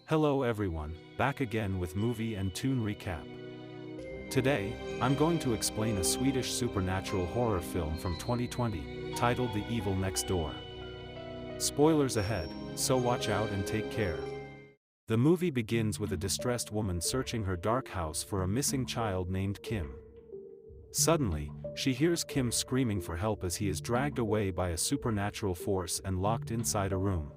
Hello everyone, back again with movie and tune recap. Today, I'm going to explain a Swedish supernatural horror film from 2020, titled The Evil Next Door. Spoilers ahead, so watch out and take care. The movie begins with a distressed woman searching her dark house for a missing child named Kim. Suddenly, she hears Kim screaming for help as he is dragged away by a supernatural force and locked inside a room.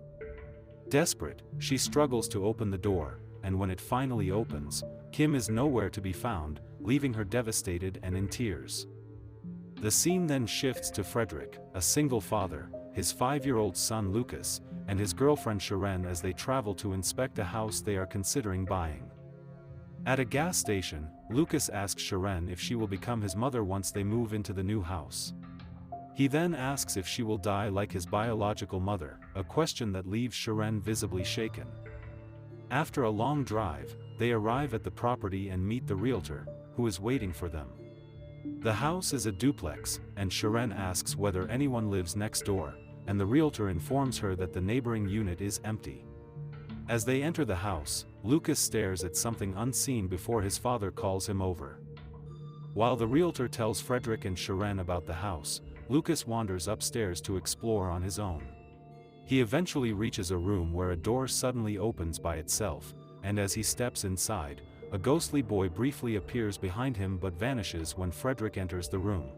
Desperate, she struggles to open the door, and when it finally opens, Kim is nowhere to be found, leaving her devastated and in tears. The scene then shifts to Fredrik, a single father, his 5-year-old son Lucas, and his girlfriend Sharon as they travel to inspect a house they are considering buying. At a gas station, Lucas asks Sharon if she will become his mother once they move into the new house. He then asks if she will die like his biological mother, a question that leaves Sharon visibly shaken. After a long drive, they arrive at the property and meet the realtor, who is waiting for them. The house is a duplex, and Sharon asks whether anyone lives next door, and the realtor informs her that the neighboring unit is empty. As they enter the house, Lucas stares at something unseen before his father calls him over. While the realtor tells Fredrik and Sharon about the house, Lucas wanders upstairs to explore on his own. He eventually reaches a room where a door suddenly opens by itself, and as he steps inside, a ghostly boy briefly appears behind him but vanishes when Fredrik enters the room.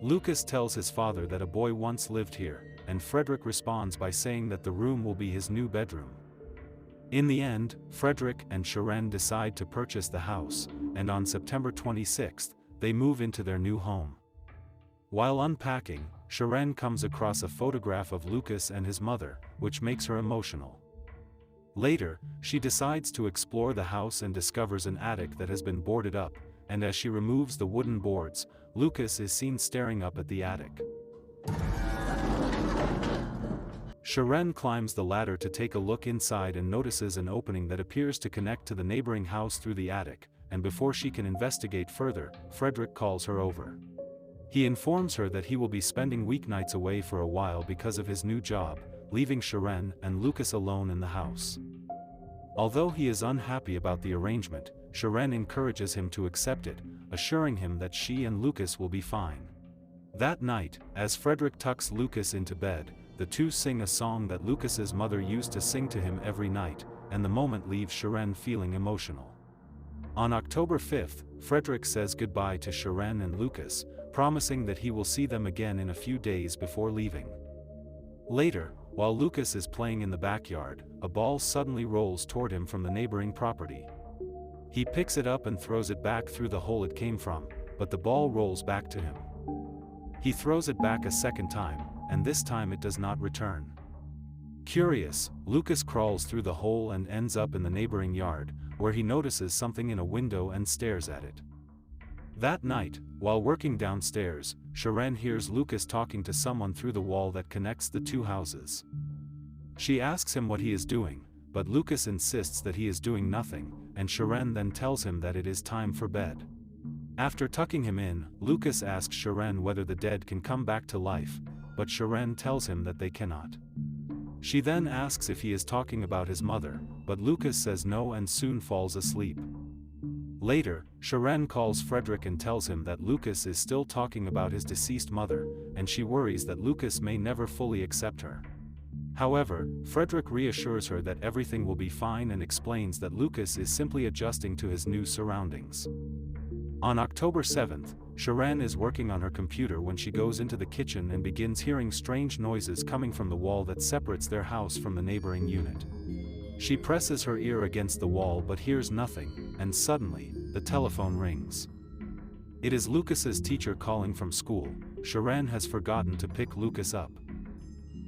Lucas tells his father that a boy once lived here, and Fredrik responds by saying that the room will be his new bedroom. In the end, Fredrik and Sharon decide to purchase the house, and on September 26th, they move into their new home. While unpacking, Sharon comes across a photograph of Lucas and his mother, which makes her emotional. Later, she decides to explore the house and discovers an attic that has been boarded up, and as she removes the wooden boards, Lucas is seen staring up at the attic. Sharon climbs the ladder to take a look inside and notices an opening that appears to connect to the neighboring house through the attic, and before she can investigate further, Fredrik calls her over. He informs her that he will be spending weeknights away for a while because of his new job, leaving Sharon and Lucas alone in the house. Although he is unhappy about the arrangement, Sharon encourages him to accept it, assuring him that she and Lucas will be fine. That night, as Fredrik tucks Lucas into bed, the two sing a song that Lucas's mother used to sing to him every night, and the moment leaves Sharon feeling emotional. On October 5th, Fredrik says goodbye to Sharon and Lucas, promising that he will see them again in a few days before leaving. Later, while Lucas is playing in the backyard, a ball suddenly rolls toward him from the neighboring property. He picks it up and throws it back through the hole it came from, but the ball rolls back to him. He throws it back a second time, and this time it does not return. Curious, Lucas crawls through the hole and ends up in the neighboring yard, where he notices something in a window and stares at it. That night, while working downstairs, Sharon hears Lucas talking to someone through the wall that connects the two houses. She asks him what he is doing, but Lucas insists that he is doing nothing, and Sharon then tells him that it is time for bed. After tucking him in, Lucas asks Sharon whether the dead can come back to life, but Sharon tells him that they cannot. She then asks if he is talking about his mother, but Lucas says no and soon falls asleep. Later, Sharon calls Fredrik and tells him that Lucas is still talking about his deceased mother, and she worries that Lucas may never fully accept her. However, Fredrik reassures her that everything will be fine and explains that Lucas is simply adjusting to his new surroundings. On October 7th, Sharon is working on her computer when she goes into the kitchen and begins hearing strange noises coming from the wall that separates their house from the neighboring unit. She presses her ear against the wall but hears nothing, and suddenly, the telephone rings. It is Lucas's teacher calling from school. Sharon has forgotten to pick Lucas up.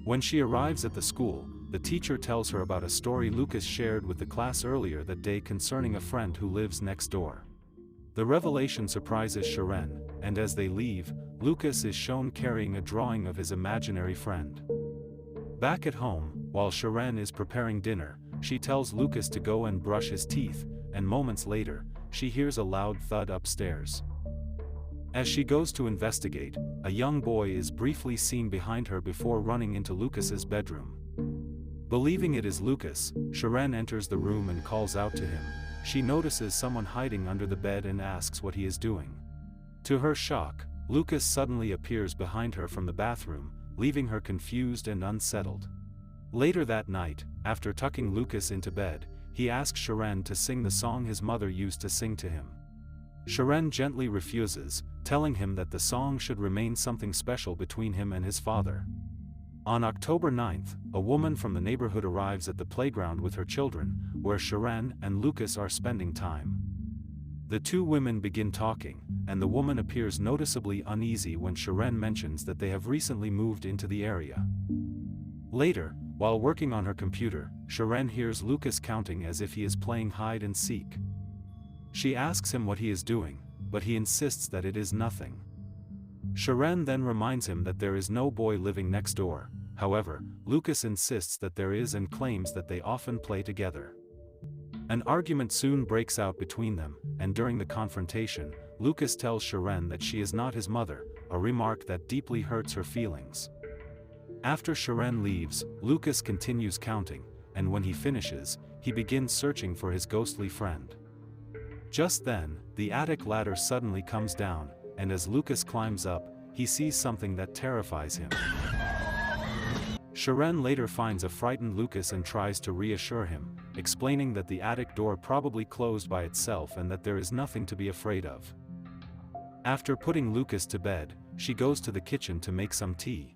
When she arrives at the school, the teacher tells her about a story Lucas shared with the class earlier that day concerning a friend who lives next door. The revelation surprises Sharon, and as they leave, Lucas is shown carrying a drawing of his imaginary friend. Back at home, while Sharon is preparing dinner, she tells Lucas to go and brush his teeth, and moments later, she hears a loud thud upstairs. As she goes to investigate, a young boy is briefly seen behind her before running into Lucas's bedroom. Believing it is Lucas, Sharon enters the room and calls out to him. She notices someone hiding under the bed and asks what he is doing. To her shock, Lucas suddenly appears behind her from the bathroom, leaving her confused and unsettled. Later that night, after tucking Lucas into bed, he asks Sharon to sing the song his mother used to sing to him. Sharon gently refuses, telling him that the song should remain something special between him and his father. On October 9th, a woman from the neighborhood arrives at the playground with her children, where Sharon and Lucas are spending time. The two women begin talking, and the woman appears noticeably uneasy when Sharon mentions that they have recently moved into the area. Later, while working on her computer, Sharon hears Lucas counting as if he is playing hide and seek. She asks him what he is doing, but he insists that it is nothing. Sharon then reminds him that there is no boy living next door. However, Lucas insists that there is and claims that they often play together. An argument soon breaks out between them, and during the confrontation, Lucas tells Sharon that she is not his mother, a remark that deeply hurts her feelings. After Sharon leaves, Lucas continues counting, and when he finishes, he begins searching for his ghostly friend. Just then, the attic ladder suddenly comes down, and as Lucas climbs up, he sees something that terrifies him. Sharon later finds a frightened Lucas and tries to reassure him, explaining that the attic door probably closed by itself and that there is nothing to be afraid of. After putting Lucas to bed, she goes to the kitchen to make some tea.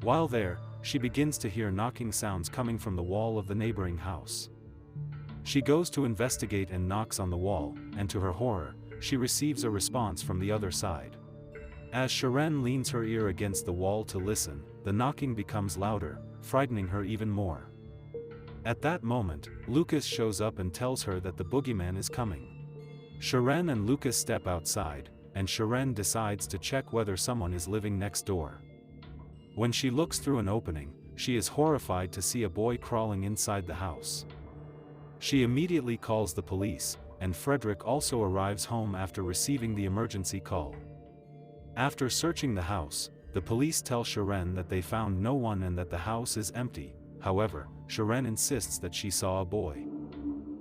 While there, she begins to hear knocking sounds coming from the wall of the neighboring house. She goes to investigate and knocks on the wall, and to her horror, she receives a response from the other side. As Sharon leans her ear against the wall to listen, the knocking becomes louder, frightening her even more. At that moment, Lucas shows up and tells her that the boogeyman is coming. Sharon and Lucas step outside, and Sharon decides to check whether someone is living next door. When she looks through an opening, she is horrified to see a boy crawling inside the house. She immediately calls the police, and Frederick also arrives home after receiving the emergency call. After searching the house, the police tell Sharon that they found no one and that the house is empty. However, Sharon insists that she saw a boy.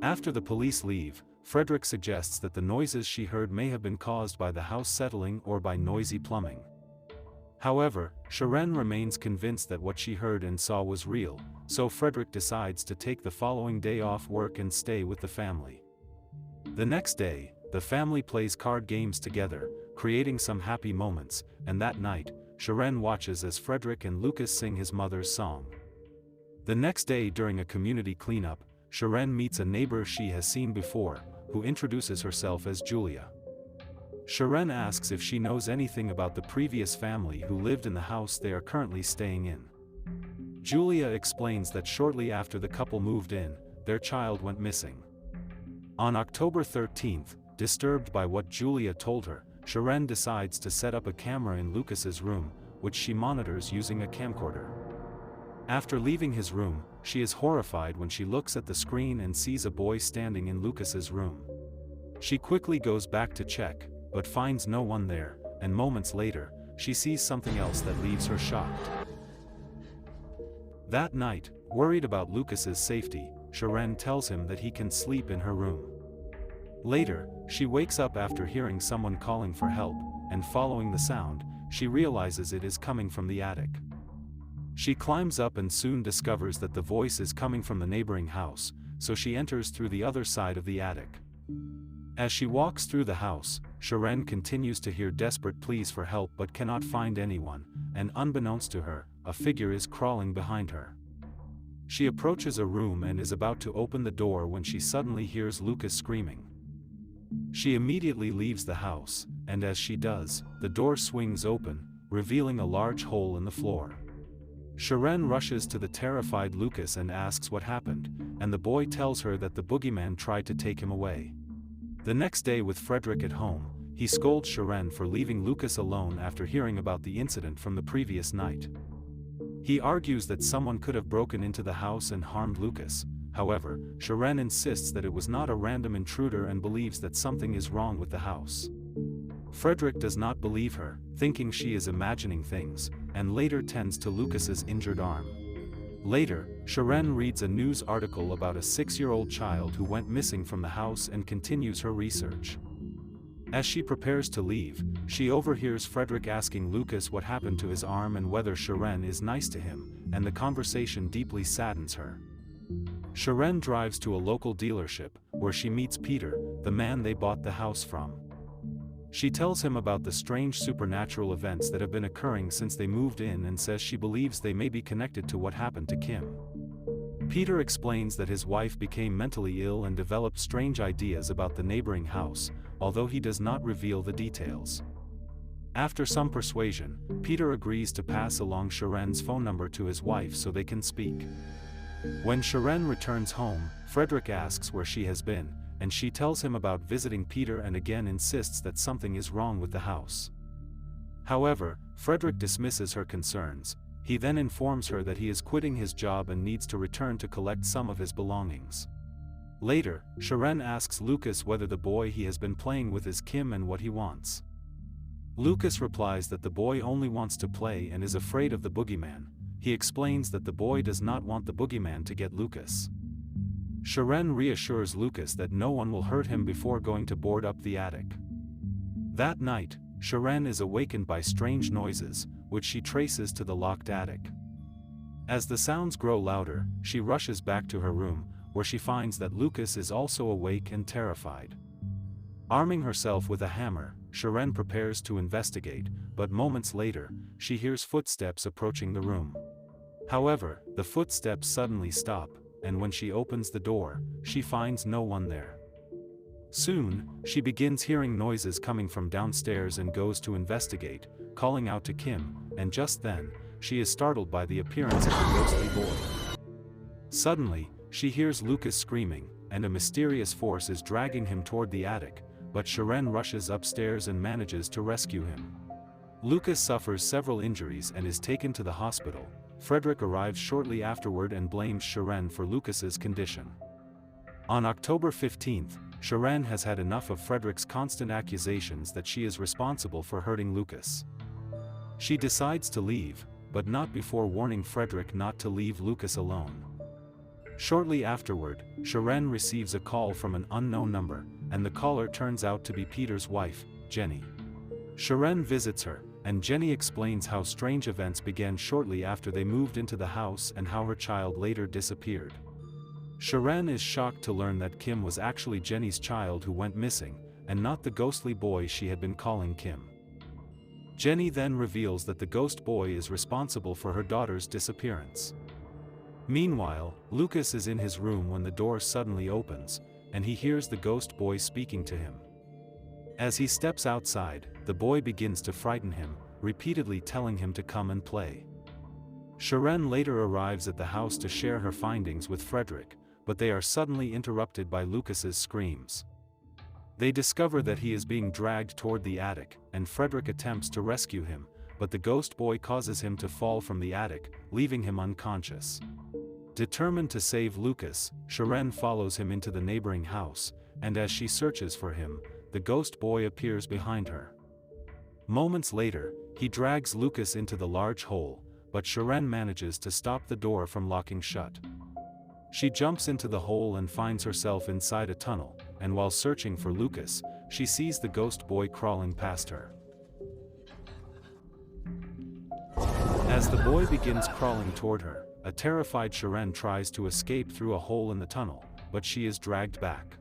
After the police leave, Frederick suggests that the noises she heard may have been caused by the house settling or by noisy plumbing. However, Sharon remains convinced that what she heard and saw was real, so Frederick decides to take the following day off work and stay with the family. The next day, the family plays card games together, creating some happy moments, and that night, Sharon watches as Frederick and Lucas sing his mother's song. The next day during a community cleanup, Sharon meets a neighbor she has seen before, who introduces herself as Julia. Sharon asks if she knows anything about the previous family who lived in the house they are currently staying in. Julia explains that shortly after the couple moved in, their child went missing. On October 13th, disturbed by what Julia told her, Sharon decides to set up a camera in Lucas's room, which she monitors using a camcorder. After leaving his room, she is horrified when she looks at the screen and sees a boy standing in Lucas's room. She quickly goes back to check, but finds no one there, and moments later, she sees something else that leaves her shocked. That night, worried about Lucas's safety, Sharon tells him that he can sleep in her room. Later, she wakes up after hearing someone calling for help, and following the sound, she realizes it is coming from the attic. She climbs up and soon discovers that the voice is coming from the neighboring house, so she enters through the other side of the attic. As she walks through the house, Sharon continues to hear desperate pleas for help but cannot find anyone, and unbeknownst to her, a figure is crawling behind her. She approaches a room and is about to open the door when she suddenly hears Lucas screaming. She immediately leaves the house, and as she does, the door swings open, revealing a large hole in the floor. Sharon rushes to the terrified Lucas and asks what happened, and the boy tells her that the boogeyman tried to take him away. The next day with Frederick at home, he scolds Sharon for leaving Lucas alone after hearing about the incident from the previous night. He argues that someone could have broken into the house and harmed Lucas. However, Sharon insists that it was not a random intruder and believes that something is wrong with the house. Frederick does not believe her, thinking she is imagining things, and later tends to Lucas's injured arm. Later, Sharon reads a news article about a 6-year-old child who went missing from the house and continues her research. As she prepares to leave, she overhears Frederick asking Lucas what happened to his arm and whether Sharon is nice to him, and the conversation deeply saddens her. Sharon drives to a local dealership, where she meets Peter, the man they bought the house from. She tells him about the strange supernatural events that have been occurring since they moved in and says she believes they may be connected to what happened to Kim. Peter explains that his wife became mentally ill and developed strange ideas about the neighboring house, although he does not reveal the details. After some persuasion, Peter agrees to pass along Sharon's phone number to his wife so they can speak. When Sharon returns home, Frederick asks where she has been, and she tells him about visiting Peter and again insists that something is wrong with the house. However, Frederick dismisses her concerns. He then informs her that he is quitting his job and needs to return to collect some of his belongings. Later, Sharon asks Lucas whether the boy he has been playing with is Kim and what he wants. Lucas replies that the boy only wants to play and is afraid of the boogeyman. He explains that the boy does not want the boogeyman to get Lucas. Sharon reassures Lucas that no one will hurt him before going to board up the attic. That night, Sharon is awakened by strange noises, which she traces to the locked attic. As the sounds grow louder, she rushes back to her room, where she finds that Lucas is also awake and terrified. Arming herself with a hammer, Sharon prepares to investigate, but moments later, she hears footsteps approaching the room. However, the footsteps suddenly stop, and when she opens the door, she finds no one there. Soon, she begins hearing noises coming from downstairs and goes to investigate, calling out to Kim, and just then, she is startled by the appearance of the ghostly boy. Suddenly, she hears Lucas screaming, and a mysterious force is dragging him toward the attic, but Sharon rushes upstairs and manages to rescue him. Lucas suffers several injuries and is taken to the hospital. Frederick arrives shortly afterward and blames Sharon for Lucas's condition. On October 15th, Sharon has had enough of Frederick's constant accusations that she is responsible for hurting Lucas. She decides to leave, but not before warning Frederick not to leave Lucas alone. Shortly afterward, Sharon receives a call from an unknown number, and the caller turns out to be Peter's wife, Jenny. Sharon visits her, and Jenny explains how strange events began shortly after they moved into the house and how her child later disappeared. Sharon is shocked to learn that Kim was actually Jenny's child who went missing, and not the ghostly boy she had been calling Kim. Jenny then reveals that the ghost boy is responsible for her daughter's disappearance. Meanwhile, Lucas is in his room when the door suddenly opens, and he hears the ghost boy speaking to him. As he steps outside, the boy begins to frighten him, repeatedly telling him to come and play. Sharon later arrives at the house to share her findings with Frederick, but they are suddenly interrupted by Lucas's screams. They discover that he is being dragged toward the attic, and Frederick attempts to rescue him, but the ghost boy causes him to fall from the attic, leaving him unconscious. Determined to save Lucas, Sharon follows him into the neighboring house, and as she searches for him, the ghost boy appears behind her. Moments later, he drags Lucas into the large hole, but Sharon manages to stop the door from locking shut. She jumps into the hole and finds herself inside a tunnel, and while searching for Lucas, she sees the ghost boy crawling past her. As the boy begins crawling toward her, a terrified Sharon tries to escape through a hole in the tunnel, but she is dragged back.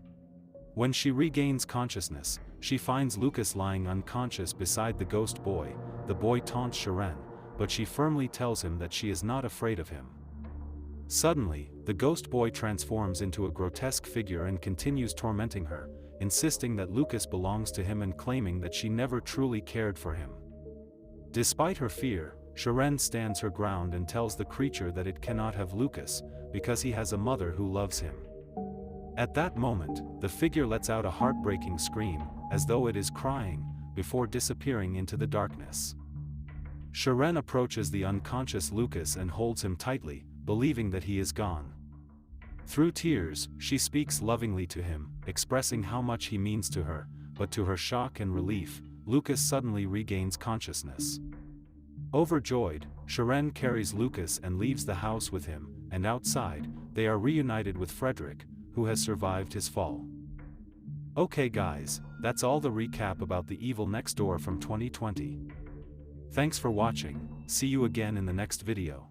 When she regains consciousness, she finds Lucas lying unconscious beside the ghost boy. The boy taunts Sharon, but she firmly tells him that she is not afraid of him. Suddenly, the ghost boy transforms into a grotesque figure and continues tormenting her, insisting that Lucas belongs to him and claiming that she never truly cared for him. Despite her fear, Sharon stands her ground and tells the creature that it cannot have Lucas, because he has a mother who loves him. At that moment, the figure lets out a heartbreaking scream, as though it is crying, before disappearing into the darkness. Sharon approaches the unconscious Lucas and holds him tightly, believing that he is gone. Through tears, she speaks lovingly to him, expressing how much he means to her, but to her shock and relief, Lucas suddenly regains consciousness. Overjoyed, Sharon carries Lucas and leaves the house with him, and outside, they are reunited with Frederick, who has survived his fall. Okay guys, that's all the recap about The Evil Next Door from 2020. Thanks for watching, see you again in the next video.